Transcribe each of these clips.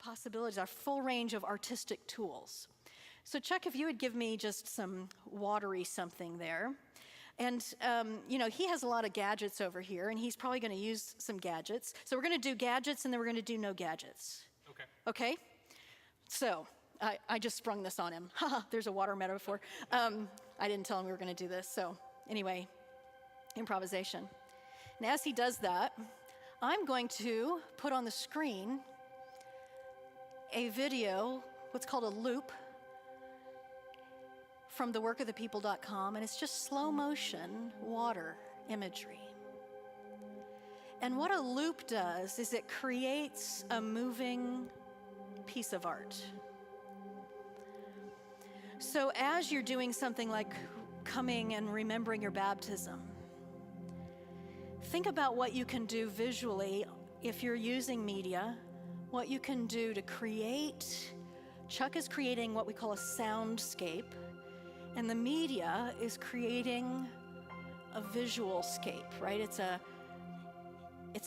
possibilities, our full range of artistic tools. So Chuck, if you would give me just some watery something there. And, he has a lot of gadgets over here, and he's probably going to use some gadgets. So we're going to do gadgets, and then we're going to do no gadgets. Okay. Okay? So I just sprung this on him. There's a water metaphor. I didn't tell him we were going to do this. So anyway, improvisation. And as he does that, I'm going to put on the screen a video, what's called a loop, from theworkofthepeople.com, and it's just slow motion water imagery. And what a loop does is it creates a moving piece of art. So as you're doing something like coming and remembering your baptism, think about what you can do visually if you're using media, what you can do to create. Chuck is creating what we call a soundscape, and the media is creating a visual scape, right? It's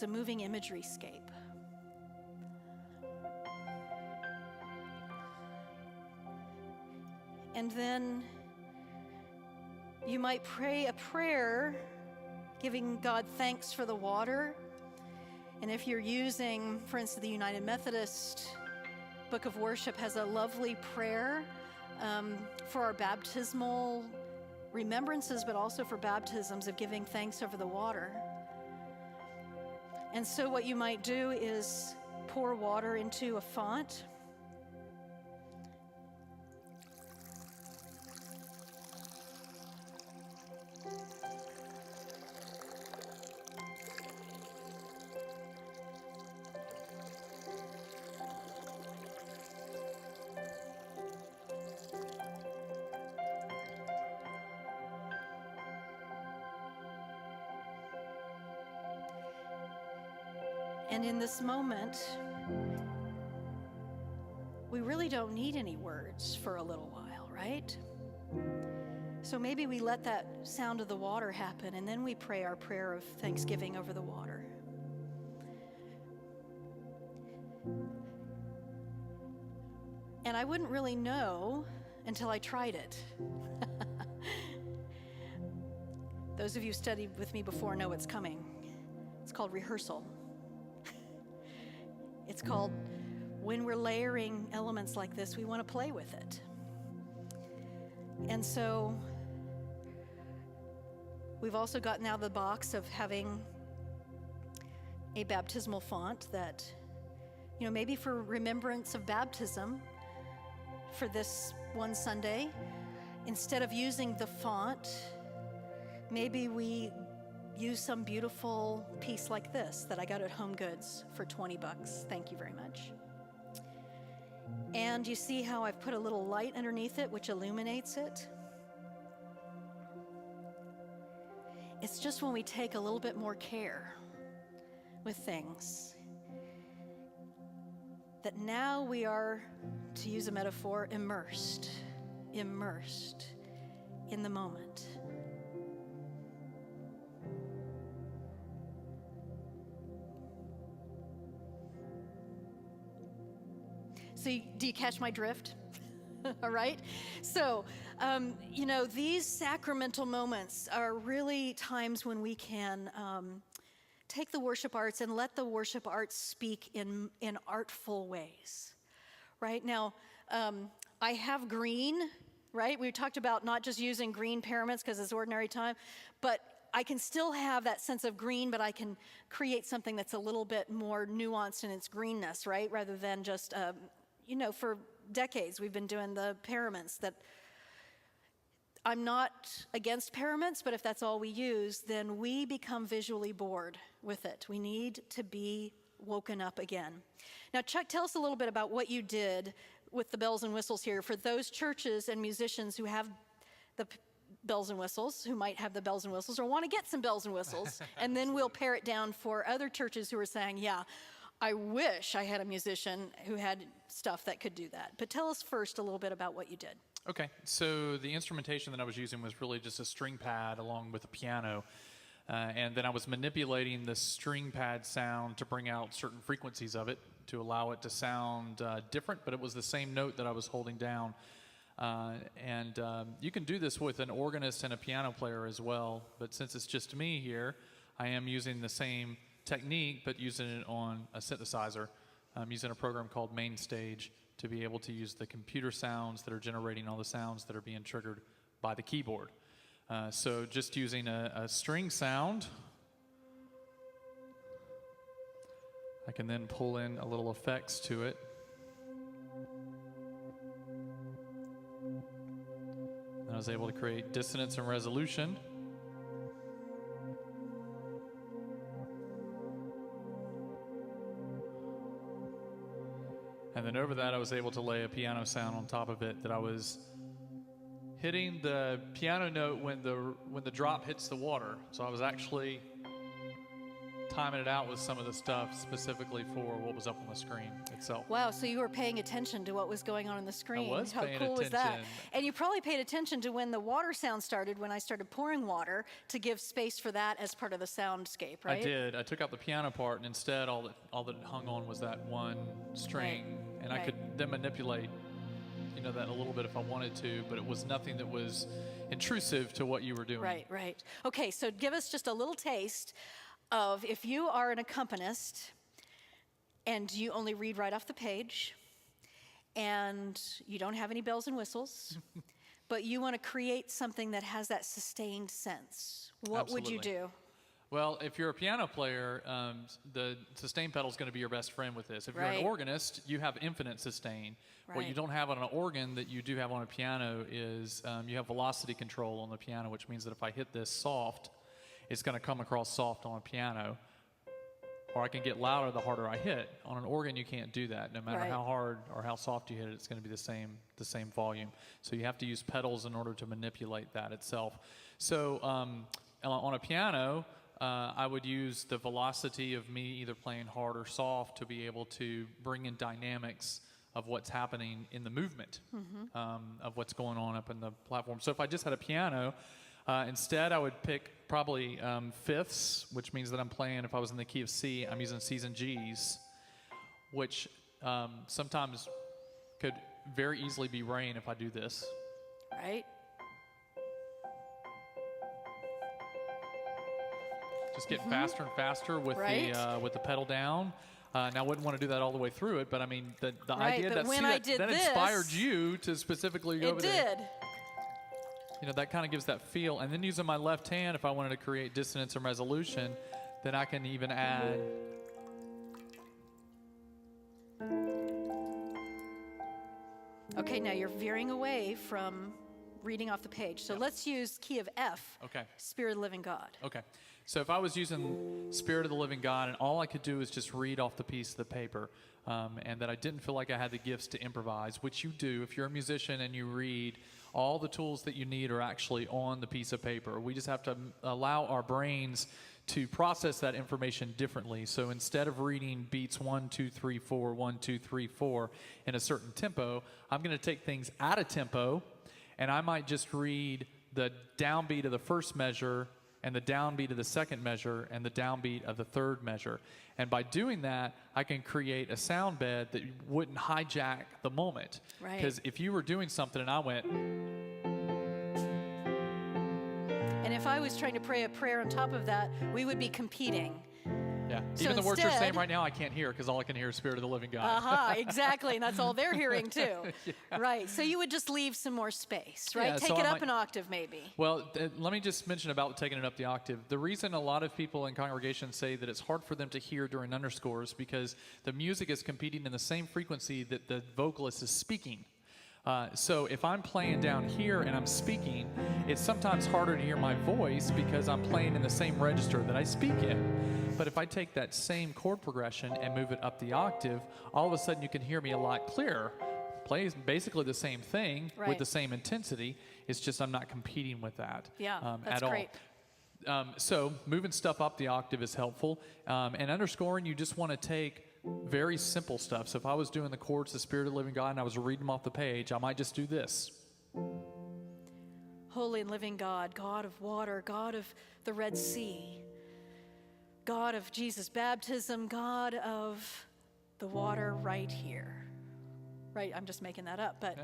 a moving imagery scape. And then you might pray a prayer giving God thanks for the water. And if you're using, for instance, the United Methodist Book of Worship has a lovely prayer for our baptismal remembrances, but also for baptisms of giving thanks over the water. And so what you might do is pour water into a font. And in this moment, we really don't need any words for a little while, right? So maybe we let that sound of the water happen, and then we pray our prayer of thanksgiving over the water. And I wouldn't really know until I tried it. Those of you who studied with me before know what's coming. It's called rehearsal. It's called, when we're layering elements like this, we want to play with it. And so we've also gotten out of the box of having a baptismal font that, maybe for remembrance of baptism for this one Sunday, instead of using the font, maybe we use some beautiful piece like this that I got at Home Goods for $20. Thank you very much. And you see how I've put a little light underneath it, which illuminates it? It's just when we take a little bit more care with things that now we are, to use a metaphor, immersed in the moment. So do you catch my drift? All right. So, these sacramental moments are really times when we can take the worship arts and let the worship arts speak in artful ways. Right now, I have green, right? We talked about not just using green paraments because it's ordinary time, but I can still have that sense of green, but I can create something that's a little bit more nuanced in its greenness, right? Rather than just, for decades we've been doing the paraments. That I'm not against paraments, but if that's all we use, then we become visually bored with it. We need to be woken up again. Now, Chuck, tell us a little bit about what you did with the bells and whistles here for those churches and musicians who have the bells and whistles, who might have the bells and whistles or want to get some bells and whistles, and then we'll pare it down for other churches who are saying, yeah, I wish I had a musician who had stuff that could do that. But tell us first a little bit about what you did. Okay, so the instrumentation that I was using was really just a string pad along with a piano. And then I was manipulating the string pad sound to bring out certain frequencies of it to allow it to sound different, but it was the same note that I was holding down. You can do this with an organist and a piano player as well, but since it's just me here, I am using the same technique, but using it on a synthesizer. I'm using a program called MainStage to be able to use the computer sounds that are generating all the sounds that are being triggered by the keyboard. So just using a string sound, I can then pull in a little effects to it. And I was able to create dissonance and resolution. And then over that, I was able to lay a piano sound on top of it that I was hitting the piano note when the drop hits the water. So I was actually timing it out with some of the stuff specifically for what was up on the screen itself. Wow, so you were paying attention to what was going on the screen. I was paying How cool was that? attention. And you probably paid attention to when the water sound started, when I started pouring water, to give space for that as part of the soundscape, right? I did. I took out the piano part, and instead all that it hung on was that one string. Right. And I could then manipulate that a little bit if I wanted to, but it was nothing that was intrusive to what you were doing. Right, right. Okay, so give us just a little taste of, if you are an accompanist and you only read right off the page and you don't have any bells and whistles, but you want to create something that has that sustained sense, what Absolutely. would you do? Well, if you're a piano player, the sustain pedal is going to be your best friend with this. If you're Right. an organist, you have infinite sustain. What you Right. don't have on an organ that you do have on a piano is you have velocity control on the piano, which means that if I hit this soft, it's going to come across soft on a piano. Or I can get louder the harder I hit. On an organ, you can't do that. No matter Right. how hard or how soft you hit it, it's going to be the same volume. So you have to use pedals in order to manipulate that itself. So on a piano, I would use the velocity of me either playing hard or soft to be able to bring in dynamics of what's happening in the movement, of what's going on up in the platform. So if I just had a piano, instead I would pick probably fifths, which means that I'm playing, if I was in the key of C, I'm using C's and G's, which sometimes could very easily be rain if I do this. Right? Just get faster and faster with Right. the pedal down. Now, I wouldn't want to do that all the way through it, but I mean, the Right, idea but that, when see, I that, did that this, inspired you to specifically go It over there. did. That kind of gives that feel. And then using my left hand, if I wanted to create dissonance and resolution, then I can even add. Okay, now you're veering away from reading off the page. So let's use key of F, Okay. Spirit of the Living God. Okay. So if I was using Spirit of the Living God and all I could do is just read off the piece of the paper, and that I didn't feel like I had the gifts to improvise, which you do. If you're a musician and you read, all the tools that you need are actually on the piece of paper. We just have to allow our brains to process that information differently. So instead of reading beats 1, 2, 3, 4, 1, 2, 3, 4 in a certain tempo, I'm going to take things out of tempo, and I might just read the downbeat of the first measure and the downbeat of the second measure and the downbeat of the third measure. And by doing that, I can create a sound bed that wouldn't hijack the moment. Right. Because if you were doing something and I went, And if I was trying to pray a prayer on top of that, we would be competing. yeah, So even the words you're saying instead- right now, I can't hear because all I can hear is Spirit of the Living God. Aha, exactly, and that's all they're hearing too. Right, so you would just leave some more space, right? Yeah, Take so it I up might- an octave maybe. Well, let me just mention about taking it up the octave. The reason a lot of people in congregations say that it's hard for them to hear during underscores because the music is competing in the same frequency that the vocalist is speaking. So if I'm playing down here and I'm speaking, it's sometimes harder to hear my voice because I'm playing in the same register that I speak in. But if I take that same chord progression and move it up the octave, all of a sudden you can hear me a lot clearer. Plays basically the same thing Right. with the same intensity. It's just I'm not competing with that Yeah, that's at great. all. So moving stuff up the octave is helpful. And underscoring, you just want to take very simple stuff. So if I was doing the chords, the Spirit of the Living God, and I was reading them off the page, I might just do this. Holy and living God, God of water, God of the Red Sea, God of Jesus' baptism, God of the water right here. Right, I'm just making that up, but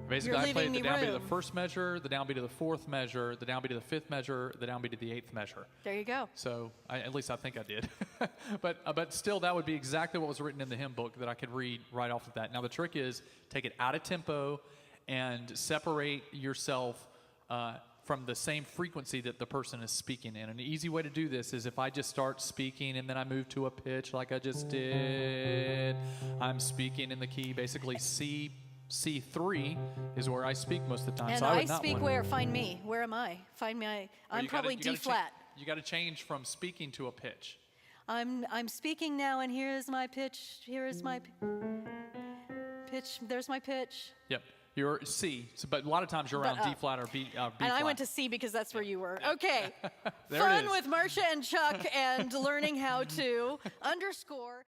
Basically, you're I played leaving the me downbeat of room. the first measure, the downbeat of the fourth measure, the downbeat of the fifth measure, the downbeat of the eighth measure. There you go. So at least I think I did. but still, that would be exactly what was written in the hymn book that I could read right off of that. Now, the trick is take it out of tempo and separate yourself from the same frequency that the person is speaking in. And an easy way to do this is if I just start speaking and then I move to a pitch like I just did, I'm speaking in the key, basically C3 is where I speak most of the time. And so I would not speak want- where? Find me. Where am I? Find me. I'm you gotta- probably you gotta D flat. You got to change from speaking to a pitch. I'm speaking now, and here is my pitch. Here is my pitch. There's my pitch. Yep. You're C, but a lot of times you're around D flat or B And flat. I went to C because that's where you were. Okay. There it Fun is. with Marcia and Chuck and learning how to underscore.